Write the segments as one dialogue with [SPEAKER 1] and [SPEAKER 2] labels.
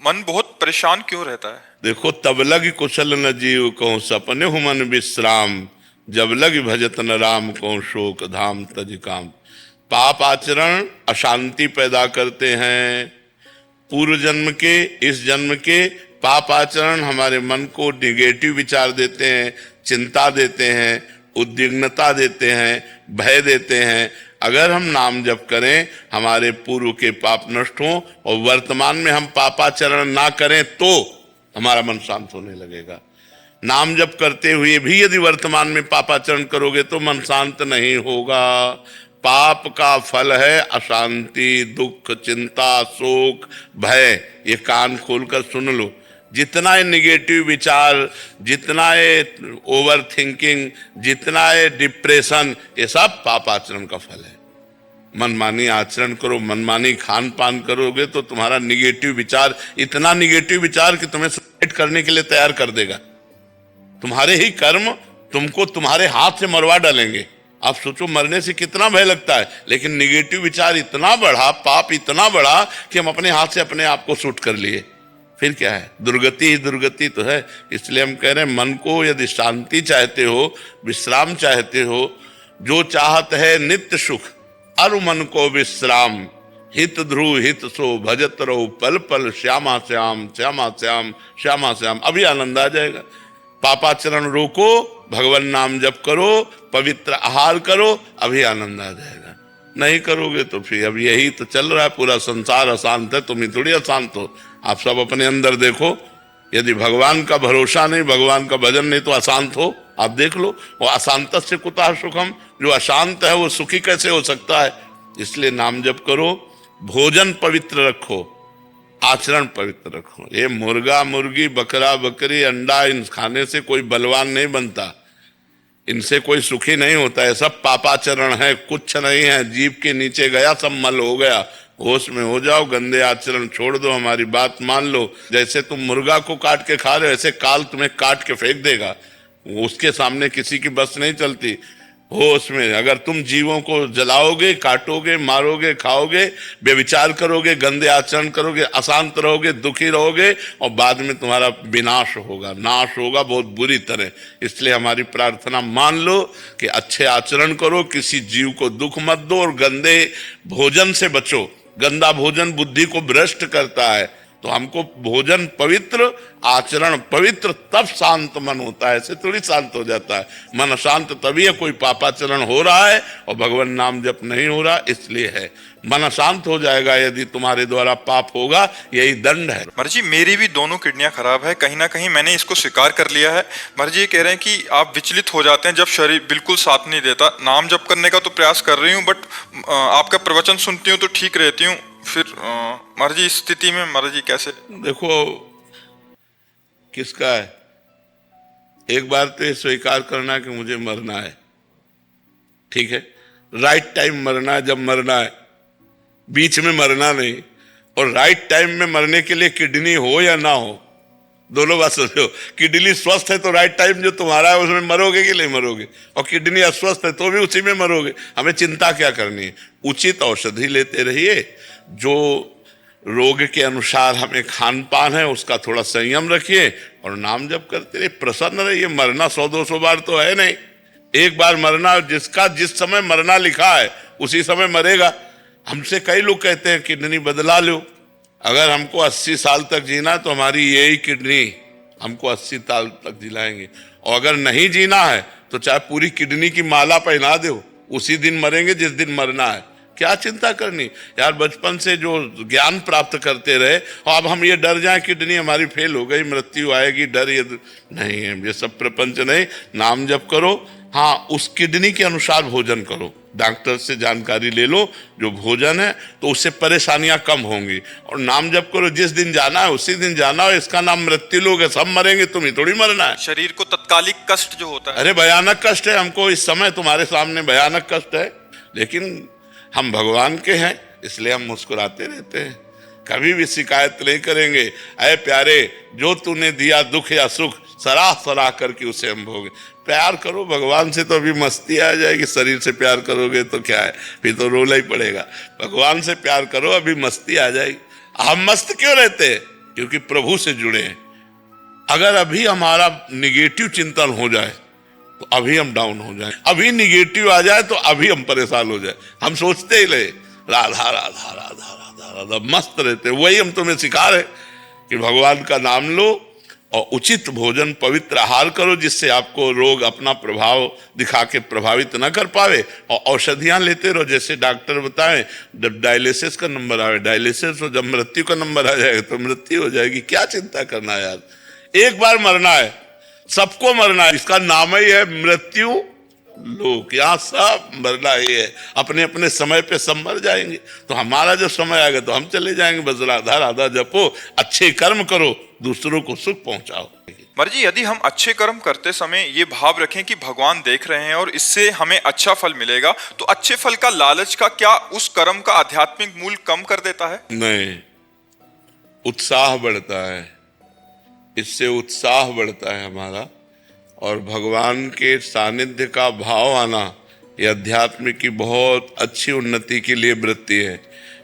[SPEAKER 1] मन बहुत परेशान क्यों रहता है?
[SPEAKER 2] देखो, तब लग कुशल न जीव को सपने हु मन विश्राम, जब लग भजत न राम को शोक धाम तज काम। पाप आचरण अशांति पैदा करते हैं। पूर्व जन्म के, इस जन्म के पाप आचरण हमारे मन को निगेटिव विचार देते हैं, चिंता देते हैं, उद्विग्नता देते हैं, भय देते हैं। अगर हम नाम जप करें, हमारे पूर्व के पाप नष्ट हों और वर्तमान में हम पापाचरण ना करें तो हमारा मन शांत होने लगेगा। नाम जप करते हुए भी यदि वर्तमान में पापाचरण करोगे तो मन शांत नहीं होगा। पाप का फल है अशांति, दुख, चिंता, शोक, भय। ये कान खोलकर सुन लो। जितना है निगेटिव विचार, जितना है ओवर थिंकिंग, जितना है डिप्रेशन, ये सब पाप आचरण का फल है। मनमानी आचरण करो, मनमानी खान पान करोगे तो तुम्हारा निगेटिव विचार, इतना निगेटिव विचार कि तुम्हें सुसाइड करने के लिए तैयार कर देगा। तुम्हारे ही कर्म तुमको तुम्हारे हाथ से मरवा डालेंगे। आप सोचो, मरने से कितना भय लगता है, लेकिन निगेटिव विचार इतना बढ़ा, पाप इतना बढ़ा कि हम अपने हाथ से अपने आप को शूट कर लिए। फिर क्या है? दुर्गति ही दुर्गति तो है। इसलिए हम कह रहे हैं, मन को यदि शांति चाहते हो, विश्राम चाहते हो, जो चाहत है नित्य सुख, अरु मन को विश्राम, हित ध्रुव हित सो भजत रहो पल पल श्यामा श्याम, श्यामा श्याम, श्यामा श्याम। अभी आनंद आ जाएगा। पापाचरण रोको, भगवान नाम जप करो, पवित्र आहार करो, अभी आनंद आ जाएगा। नहीं करोगे तो फिर अब यही तो चल रहा है। पूरा संसार अशांत है, तुम ही थोड़ी अशांत हो। आप सब अपने अंदर देखो। यदि भगवान का भरोसा नहीं, भगवान का भजन नहीं, तो अशांत हो। आप देख लो, वो अशांत से कुतः सुखम, जो अशांत है वो सुखी कैसे हो सकता है? इसलिए नाम जप करो, भोजन पवित्र रखो, आचरण पवित्र रखो। ये मुर्गा मुर्गी, बकरा बकरी, अंडा, इन खाने से कोई बलवान नहीं बनता, इनसे कोई सुखी नहीं होता है। सब पापाचरण है, कुछ नहीं है। जीभ के नीचे गया सब मल हो गया। होश में हो जाओ, गंदे आचरण छोड़ दो, हमारी बात मान लो। जैसे तुम मुर्गा को काट के खा रहे हो, ऐसे काल तुम्हें काट के फेंक देगा। उसके सामने किसी की बस नहीं चलती। होश में अगर तुम जीवों को जलाओगे, काटोगे, मारोगे, खाओगे, बेविचार करोगे, गंदे आचरण करोगे, अशांत रहोगे, दुखी रहोगे और बाद में तुम्हारा विनाश होगा, नाश होगा बहुत बुरी तरह। इसलिए हमारी प्रार्थना मान लो कि अच्छे आचरण करो, किसी जीव को दुख मत दो और गंदे भोजन से बचो। गंदा भोजन बुद्धि को भ्रष्ट करता है। तो हमको भोजन पवित्र, आचरण पवित्र, तब शांत मन होता है। ऐसे थोड़ी शांत हो जाता है। मन अशांत तभी है, कोई पापाचरण हो रहा है और भगवान नाम जप नहीं हो रहा, इसलिए है। मन अशांत हो जाएगा यदि तुम्हारे द्वारा पाप होगा, यही दंड है।
[SPEAKER 1] महाराज जी, मेरी भी दोनों किडनियां खराब है। कहीं ना कहीं मैंने इसको स्वीकार कर लिया है। महाराज जी ये कह रहे हैं कि आप विचलित हो जाते हैं जब शरीर बिल्कुल साथ नहीं देता। नाम जप करने का तो प्रयास कर रही हूँ, बट आपका प्रवचन सुनती हूँ तो ठीक रहती हूँ। फिर महाराज जी इस स्थिति में महाराज जी कैसे?
[SPEAKER 2] देखो, किसका है? एक बार तो ये स्वीकार करना कि मुझे मरना है, ठीक है। राइट टाइम मरना है, जब मरना है, बीच में मरना नहीं। और राइट टाइम में मरने के लिए किडनी हो या ना हो, दोनों बात समझो। किडनी स्वस्थ है तो राइट टाइम जो तुम्हारा है उसमें मरोगे कि नहीं मरोगे, और किडनी अस्वस्थ है तो भी उसी में मरोगे। हमें चिंता क्या करनी है? उचित औषधि लेते रहिए। जो रोग के अनुसार हमें खान पान है उसका थोड़ा संयम रखिए और नाम जप करते रहिए, प्रसन्न रहिए। मरना 100-200 बार तो है नहीं, एक बार मरना। जिसका जिस समय मरना लिखा है उसी समय मरेगा। हमसे कई लोग कहते हैं किडनी बदला लो। अगर हमको 80 साल तक जीना तो हमारी यही किडनी हमको 80 साल तक जिलाएंगे। और अगर नहीं जीना है तो चाहे पूरी किडनी की माला पहना दो, उसी दिन मरेंगे जिस दिन मरना है। क्या चिंता करनी यार? बचपन से जो ज्ञान प्राप्त करते रहे, और अब हम ये डर जाए किडनी हमारी फेल हो गई, मृत्यु आएगी, डर ये नहीं है। ये सब प्रपंच नहीं। नाम जप करो। हाँ, उस किडनी के अनुसार भोजन करो। डॉक्टर से जानकारी ले लो जो भोजन है, तो उससे परेशानियां कम होंगी। और नाम जप करो, जिस दिन जाना है उसी दिन जाना हो। इसका नाम मृत्यु लोग है, सब मरेंगे, तुम ही थोड़ी मरना है।
[SPEAKER 1] शरीर को तत्कालिक कष्ट जो होता है,
[SPEAKER 2] अरे भयानक कष्ट है हमको इस समय, तुम्हारे सामने भयानक कष्ट है। लेकिन हम भगवान के हैं इसलिए हम मुस्कुराते रहते हैं, कभी भी शिकायत नहीं करेंगे। अरे प्यारे, जो तूने दिया दुख या सुख, सराह सराह करके उसे हम भोगे। प्यार करो भगवान से तो अभी मस्ती आ जाएगी। शरीर से प्यार करोगे तो क्या है, फिर तो रोना ही पड़ेगा। भगवान से प्यार करो, अभी मस्ती आ जाएगी। हम मस्त क्यों रहते हैं? क्योंकि प्रभु से जुड़े हैं। अगर अभी हमारा निगेटिव चिंतन हो जाए तो अभी हम डाउन हो जाए, अभी निगेटिव आ जाए तो अभी हम परेशान हो जाए। हम सोचते ही रहे राधा राधा राधा राधा राधा, मस्त रहते। वही हम तुम्हें सिखा रहे कि भगवान का नाम लो और उचित भोजन पवित्र आहार करो, जिससे आपको रोग अपना प्रभाव दिखा के प्रभावित न कर पावे, और औषधियां लेते रहो। जैसे डॉक्टर बताएं, जब डायलिसिस का नंबर आवे डायलिसिस हो, जब मृत्यु का नंबर आ जाएगा तो मृत्यु हो जाएगी। क्या चिंता करना है यार, एक बार मरना है, सबको मरना है। इसका नाम ही है मृत्यु लोक, यहाँ सब मरना ही है। अपने अपने समय पे सब मर जाएंगे, तो हमारा जब समय आएगा तो हम चले जाएंगे। बस राधा राधा जपो, अच्छे कर्म करो, दूसरों को सुख पहुंचाओ।
[SPEAKER 1] महाराज जी, यदि हम अच्छे कर्म करते समय ये भाव रखें कि भगवान देख रहे हैं और इससे हमें अच्छा फल मिलेगा, तो अच्छे फल का लालच का क्या उस कर्म का आध्यात्मिक मूल्य कम कर देता है?
[SPEAKER 2] नहीं, उत्साह बढ़ता है, इससे उत्साह बढ़ता है हमारा, और भगवान के सानिध्य का भाव आना ये अध्यात्म की बहुत अच्छी उन्नति के लिए वृत्ति है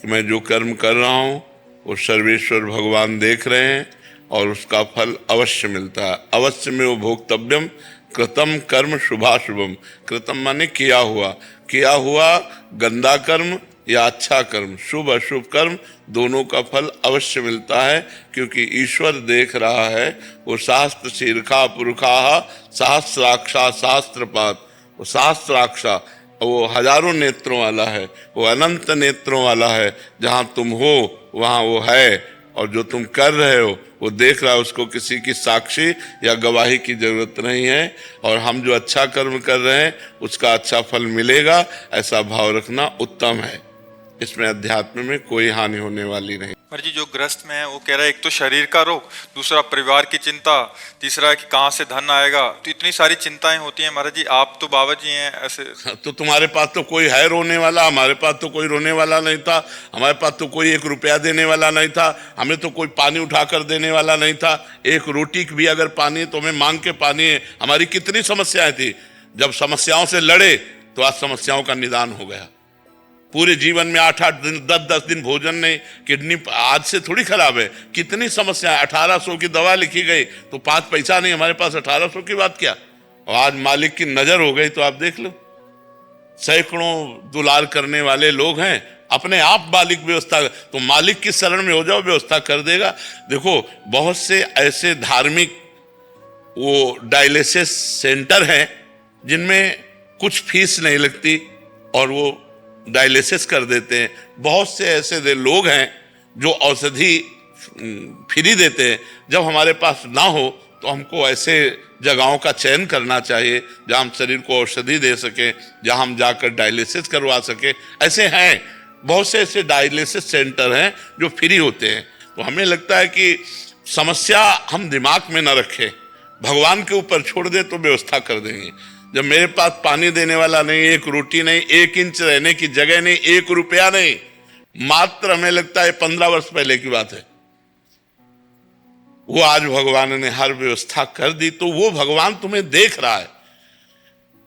[SPEAKER 2] कि मैं जो कर्म कर रहा हूँ वो सर्वेश्वर भगवान देख रहे हैं और उसका फल अवश्य मिलता है। अवश्य में वो भोक्तव्यम कृतम कर्म शुभाशुभम। कृतम माने किया हुआ गंदा कर्म या अच्छा कर्म, शुभ अशुभ कर्म, दोनों का फल अवश्य मिलता है, क्योंकि ईश्वर देख रहा है। वो शास्त्र शीर्षा पुरुषा सहस्राक्षा शास्त्रपात, वो सहस्राक्षा वो हजारों नेत्रों वाला है, वो अनंत नेत्रों वाला है। जहाँ तुम हो वहाँ वो है, और जो तुम कर रहे हो वो देख रहा है। उसको किसी की साक्षी या गवाही की जरूरत नहीं है, और हम जो अच्छा कर्म कर रहे हैं उसका अच्छा फल मिलेगा, ऐसा भाव रखना उत्तम है। इसमें अध्यात्म में कोई हानि होने वाली नहीं।
[SPEAKER 1] महाराज जी, जो ग्रस्त में है वो कह रहा है एक तो शरीर का रोग, दूसरा परिवार की चिंता, तीसरा है कि कहाँ से धन आएगा। तो इतनी सारी चिंताएं होती हैं महाराज जी। आप तो बाबा जी हैं ऐसे।
[SPEAKER 2] तो तुम्हारे पास तो कोई है रोने वाला, हमारे पास तो कोई रोने वाला नहीं था। हमारे पास तो कोई 1 रुपया देने वाला नहीं था, हमें तो कोई पानी उठाकर देने वाला नहीं था। एक रोटी भी अगर पानी है तो हमें मांग के पानी है। हमारी कितनी समस्याएं थी, जब समस्याओं से लड़े तो आज समस्याओं का निदान हो गया। पूरे जीवन में 8-8 दिन 10-10 दिन भोजन नहीं, किडनी आज से थोड़ी खराब है। कितनी समस्या, 1800 की दवा लिखी गई तो 5 पैसा नहीं हमारे पास, 1800 की बात क्या। और आज मालिक की नजर हो गई तो आप देख लो, सैकड़ों दुलार करने वाले लोग हैं। अपने आप मालिक व्यवस्था, तो मालिक की शरण में हो जाओ, व्यवस्था कर देगा। देखो, बहुत से ऐसे धार्मिक वो डायलिसिस सेंटर हैं जिनमें कुछ फीस नहीं लगती और वो डायलिसिस कर देते हैं। बहुत से ऐसे लोग हैं जो औषधि फ्री देते हैं। जब हमारे पास ना हो तो हमको ऐसे जगहों का चयन करना चाहिए जहां हम शरीर को औषधि दे सके, जहां हम जाकर डायलिसिस करवा सके। ऐसे हैं बहुत से ऐसे डायलिसिस सेंटर हैं जो फ्री होते हैं। तो हमें लगता है कि समस्या हम दिमाग में न रखें, भगवान के ऊपर छोड़ दें तो व्यवस्था कर देंगे। जब मेरे पास पानी देने वाला नहीं, 1 रोटी नहीं, 1 इंच रहने की जगह नहीं, 1 रुपया नहीं, मात्र हमें लगता है 15 वर्ष पहले की बात है, वो आज भगवान ने हर व्यवस्था कर दी। तो वो भगवान तुम्हें देख रहा है।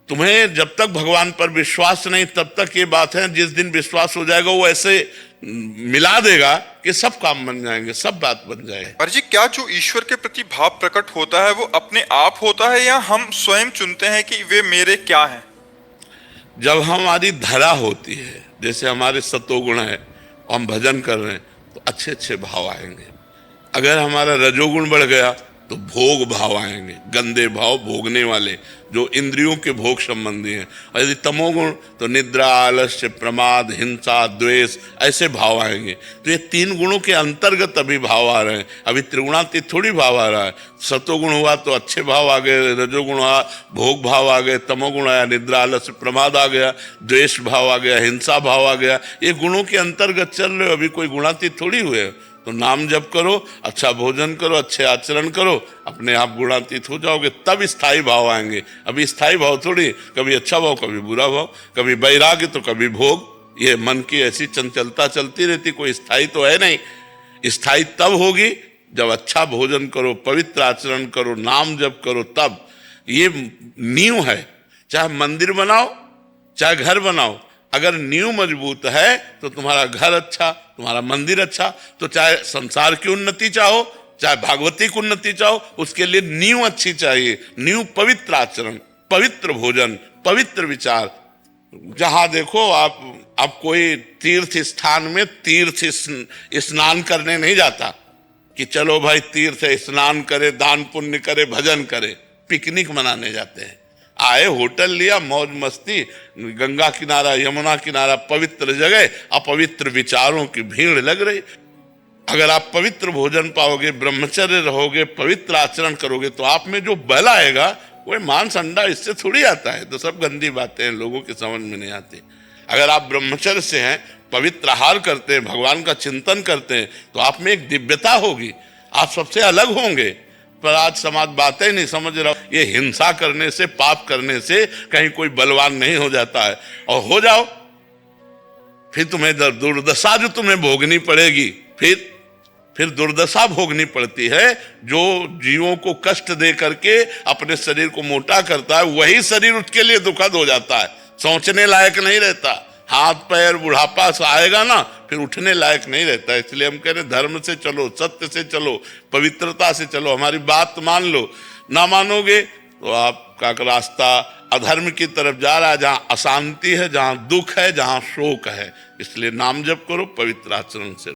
[SPEAKER 2] तुम्हें जब तक भगवान पर विश्वास नहीं तब तक ये बात है, जिस दिन विश्वास हो जाएगा वो ऐसे मिला देगा कि सब काम बन जाएंगे, सब बात बन जाएगी।
[SPEAKER 1] पर जी, क्या जो ईश्वर के प्रति भाव प्रकट होता है वो अपने आप होता है या हम स्वयं चुनते हैं कि वे मेरे क्या हैं?
[SPEAKER 2] जब हमारी धरा होती है, जैसे हमारे सतोगुण है और हम भजन कर रहे हैं तो अच्छे अच्छे भाव आएंगे। अगर हमारा रजोगुण बढ़ गया तो भोग भाव आएंगे, गंदे भाव, भोगने वाले, जो इंद्रियों के भोग संबंधी हैं। और यदि तमोगुण तो निद्रा, आलस्य, प्रमाद, हिंसा, द्वेष, ऐसे भाव आएंगे। तो ये 3 गुणों के अंतर्गत अभी भाव आ रहे हैं। अभी त्रिगुणातीत थोड़ी भाव आ रहा है। सतोगुण हुआ तो अच्छे भाव आ गए, रजोगुण हुआ भोग भाव आ गए, तमोगुण आया निद्रा, आलस्य, प्रमाद आ गया, द्वेष भाव आ गया, हिंसा भाव आ गया। ये गुणों के अंतर्गत चल रहे हो, अभी कोई गुणातीत थोड़ी हुए। तो नाम जप करो, अच्छा भोजन करो, अच्छे आचरण करो, अपने आप गुणातीत हो जाओगे, तब स्थायी भाव आएंगे। अभी स्थायी भाव थोड़ी, कभी अच्छा भाव, कभी बुरा भाव, कभी वैराग्य तो कभी भोग। ये मन की ऐसी चंचलता चलती रहती, कोई स्थायी तो है नहीं। स्थायी तब होगी जब अच्छा भोजन करो, पवित्र आचरण करो, नाम जप करो, तब। ये नींव है। चाहे मंदिर बनाओ, चाहे घर बनाओ, अगर नींव मजबूत है तो तुम्हारा घर अच्छा, तुम्हारा मंदिर अच्छा। तो चाहे संसार की उन्नति चाहो, चाहे भागवती की उन्नति चाहो, उसके लिए नींव अच्छी चाहिए। नींव पवित्र आचरण, पवित्र भोजन, पवित्र विचार। जहां देखो आप कोई तीर्थ स्थान में तीर्थ स्नान करने नहीं जाता कि चलो भाई तीर्थ स्नान करे, दान पुण्य करे, भजन करे। पिकनिक मनाने जाते हैं। आए, होटल लिया, मौज मस्ती, गंगा किनारा, यमुना किनारा, पवित्र जगह, अपवित्र विचारों की भीड़ लग रही। अगर आप पवित्र भोजन पाओगे, ब्रह्मचर्य रहोगे, पवित्र आचरण करोगे, तो आप में जो बल आएगा वो मांस अंडा इससे थोड़ी आता है। तो सब गंदी बातें हैं, लोगों की समझ में नहीं आती। अगर आप ब्रह्मचर्य से हैं, पवित्र आहार करते हैं, भगवान का चिंतन करते हैं, तो आप में एक दिव्यता होगी, आप सबसे अलग होंगे। पर आज समाज बातें नहीं समझ रहा। ये हिंसा करने से, पाप करने से कहीं कोई बलवान नहीं हो जाता है। और हो जाओ फिर तुम्हें दुर्दशा जो तुम्हें भोगनी पड़ेगी। फिर दुर्दशा भोगनी पड़ती है। जो जीवों को कष्ट दे करके अपने शरीर को मोटा करता है, वही शरीर उसके लिए दुखद हो जाता है, सोचने लायक नहीं रहता। हाथ पैर बुढ़ापा से आएगा ना, फिर उठने लायक नहीं रहता। इसलिए हम कह रहे धर्म से चलो, सत्य से चलो, पवित्रता से चलो, हमारी बात मान लो। ना मानोगे तो आपका रास्ता अधर्म की तरफ जा रहा है, जहां अशांति है, जहां दुख है, जहां शोक है। इसलिए नाम जप करो, पवित्र आचरण से।